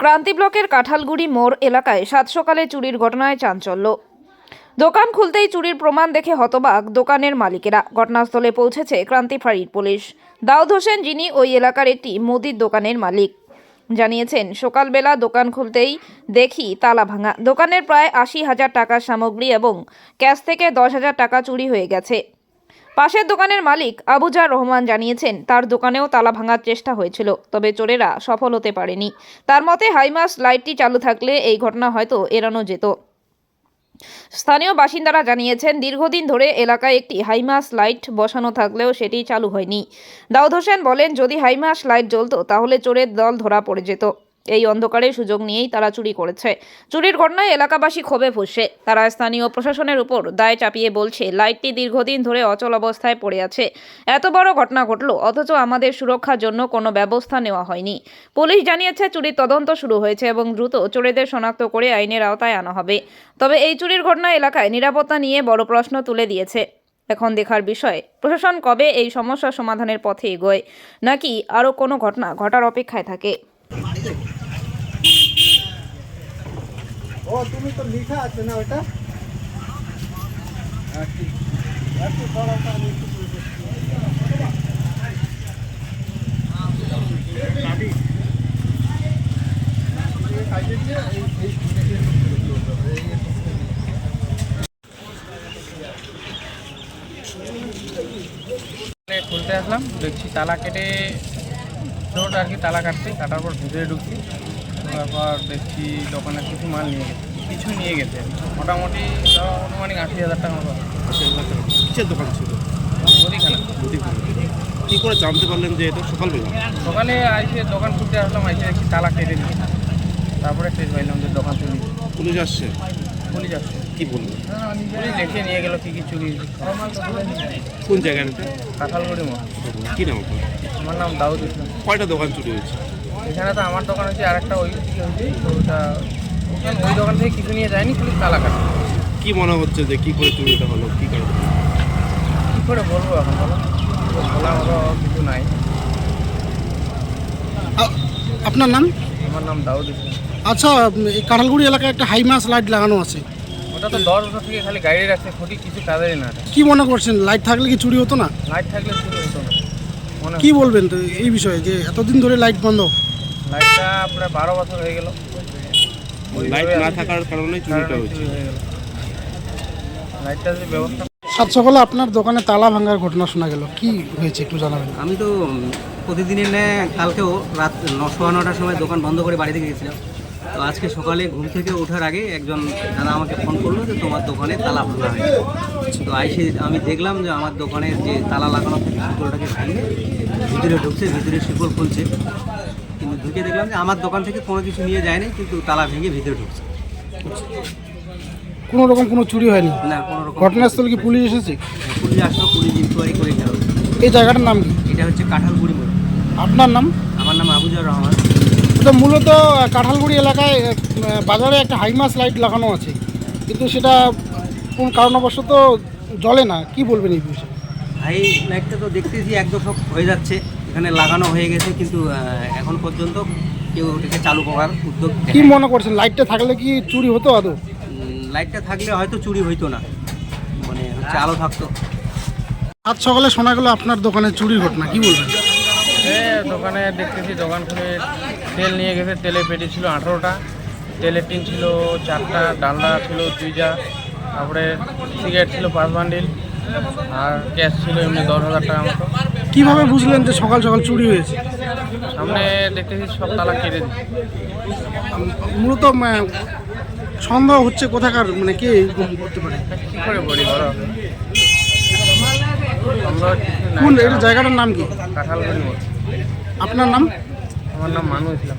ক্রান্তি ব্লকের কাঁঠালগুড়ি মোড় এলাকায় সাত সকালে চুরির ঘটনায় চাঞ্চল্য। দোকান খুলতেই চুরির প্রমাণ দেখে হতবাক দোকানের মালিকেরা। ঘটনাস্থলে পৌঁছেছে ক্রান্তি ফাঁড়ির পুলিশ। দাউদ হোসেন, যিনি ওই এলাকার একটি মুদির দোকানের মালিক, জানিয়েছেন, সকালবেলা দোকান খুলতেই দেখি তালা ভাঙা। দোকানের প্রায় ৮০,০০০ টাকার সামগ্রী এবং ক্যাশ থেকে ১০,০০০ টাকা চুরি হয়ে গেছে। পাশের দোকানের মালিক আবুজার রহমান জানিয়েছেন, তার দোকানেও তালা ভাঙার চেষ্টা হয়েছিল, তবে চোরেরা সফল হতে পারেনি। তার মতে, হাইমাস লাইটটি চালু থাকলে এই ঘটনা হয়তো এড়ানো যেত। স্থানীয় বাসিন্দারা জানিয়েছেন, দীর্ঘদিন ধরে এলাকায় একটি হাইমাস লাইট বসানো থাকলেও সেটি চালু হয়নি। দাউদ হোসেন বলেন, যদি হাইমাস লাইট জ্বলতো তাহলে চোরের দল ধরা পড়ে যেত। এই অন্ধকারে সুযোগ নিয়েই তারা চুরি করেছে। চুরির ঘটনায় এলাকাবাসী ক্ষোভে ফুঁসছে। তারা স্থানীয় প্রশাসনের উপর দায় চাপিয়ে বলছে, লাইটটি দীর্ঘদিন ধরে অচল অবস্থায় পড়ে আছে। এত বড় ঘটনা ঘটল, অথচ আমাদের সুরক্ষার জন্য কোনো ব্যবস্থা নেওয়া হয়নি। পুলিশ জানিয়েছে, চুরির তদন্ত শুরু হয়েছে এবং দ্রুত চোরেদের শনাক্ত করে আইনের আওতায় আনা হবে। তবে এই চুরির ঘটনা এলাকায় নিরাপত্তা নিয়ে বড় প্রশ্ন তুলে দিয়েছে। এখন দেখার বিষয়, প্রশাসন কবে এই সমস্যা সমাধানের পথে এগোয়, নাকি আরও কোনো ঘটনা ঘটার অপেক্ষায় থাকে। ও তুমি তো লিখা আছে না ওটা খুলতে আসলাম, দেখছি তালা কেটে চোট আর কি, তালা কাটার পর ভিতরে ঢুকছি। তারপর দেখছি দোকানে কিছু মাল নিয়ে গেছে মোটামুটি আনুমানিক ৮০,০০০ টাকা মতো। কিসের দোকান ছিল? মুদিখানা। কী করে জানতে পারলেন যে এটা সকালবেলা? সকালে আইসে দোকান খুলতে আসলাম, আইসে দেখছি তালা কেটে দিই। তারপরে টেস্ট পাইলাম যে দোকান চুরি। পুলিশ আসছে? পুলিশ আসছে। কী বললো? পুলিশ দেখে নিয়ে গেল কী চুরি। কোন জায়গায় এটা? কাঁঠালগুড়ি মোড়। কী নাম আপনার? আমার নাম দাউদ হোসেন। কয়টা দোকান চুরি হয়েছে? এখানে তো আমার দোকান হচ্ছে, আর একটা ওই দিকে হচ্ছে, তো ওটা ওই দোকান থেকে কিছু নিয়ে যায়নি, পুলিশ তালা কাটে। কী মনে হচ্ছে যে কী করে চুরিটা হলো, কী কারণে? কী করে বলবো এখন, বলো, বলার মতো কিছু নাই। আপনার নাম? আমার নাম দাউদ হোসেন। আচ্ছা, এই কাঁঠালগুড়ি এলাকায় একটা হাইমাস লাইট লাগানো আছে, ওটা তো 10 বছর থেকে খালি গাড়ি রাখছে, ক্ষতি কিছু কাজেরই না। কি মনে করছেন, লাইট থাকলে কি চুরি হতো না? লাইট থাকলে চুরি হতো না মনে কি বলবেন তো এই বিষয়ে, যে এতদিন ধরে লাইট বন্ধ? লাইটটা প্রায় 12 বছর হয়ে গেল। লাইট না থাকার কারণে চুরিটা হয়েছে। চুরি হয়ে গেল। লাইটটা যে ব্যবস্থা। সাত সকালে আপনার দোকানে তালা ভাঙার ঘটনা শোনা গেল, কি হয়েছে একটু জানাবেন? আমি তো প্রতিদিনের ন্যায় কালকেও রাত 9:15টার সময় দোকান বন্ধ করে বাড়ি থেকে গেছিলাম। তো আজকে সকালে ঘুম থেকে ওঠার আগে একজন দাদা আমাকে ফোন করলো যে তোমার দোকানে তালা ভাঙা হয়েছে। তো আমি দেখলাম যে আমার দোকানে যে তালা লাগানো থাকে শিকলটাকে ভেঙে ভিতরে ঢুকছে, ভিতরে শিকল খুলছে, কিন্তু ঢুকে দেখলাম যে আমার দোকান থেকে কোনো কিছু নিয়ে যায়নি, কিন্তু তালা ভেঙে ভিতরে ঢুকছে। কোনো রকম কোনো চুরি হয়নি? না, কোনো রকম। ঘটনাস্থলে কি পুলিশ এসেছে? পুলিশ আসলো, পুলিশ ইনকোয়ারি করে গেল। এই জায়গাটার নাম কি? এটা হচ্ছে কাঁঠালগুড়ি মোড়। আপনার নাম? আমার নাম আবুজার রহমান। এটা মূলত কাঁঠালগুড়ি এলাকায় বাজারে একটা হাইমাস লাইট লাগানো আছে, কিন্তু সেটা কোন কারণবশত জ্বলে না, কি বলবেন এই বিষয়ে? হাই লাইটটা তো দেখতেছি এক দশক হয়ে যাচ্ছে, এখানে লাগানো হয়ে গেছে, কিন্তু এখন পর্যন্ত কেউ ওটাকে চালু করার উদ্যোগ কি দেখায়নি। মনে করছেন, লাইটটা থাকলে কি চুরি হতো আদৌ? লাইটটা থাকলে হয়তো চুরি হইতো না, মানে হচ্ছে আলো থাকতো। আজ সকালে শোনা গেল আপনার দোকানে চুরির ঘটনা, কি বলবেন? দোকানে দেখতেছি, দোকান খুলে তেল নিয়ে গেছে। তেলের পেটি ছিল 18টা, তেলের টিন ছিল 4টা, ডালডা ছিল 2 তারপরে সিগারেট ছিল 5 বান্ডিল, আর ক্যাশ ছিল এমনি 10,000 টাকা মতো। কিভাবে বুঝলেন যে সকাল সকাল চুরি হয়েছে? সামনে দেখতেছি সব তালা কেটে দিচ্ছে। মূলত সন্দেহ হচ্ছে কোথাকার, মানে কে এরকম করতে পারে? কী করে বলি বলো, কোন এটা জায়গাটার নাম কি? কাঁঠালগুড়ি মোড়। আপনার নাম? আমার নাম মানু ইসলাম।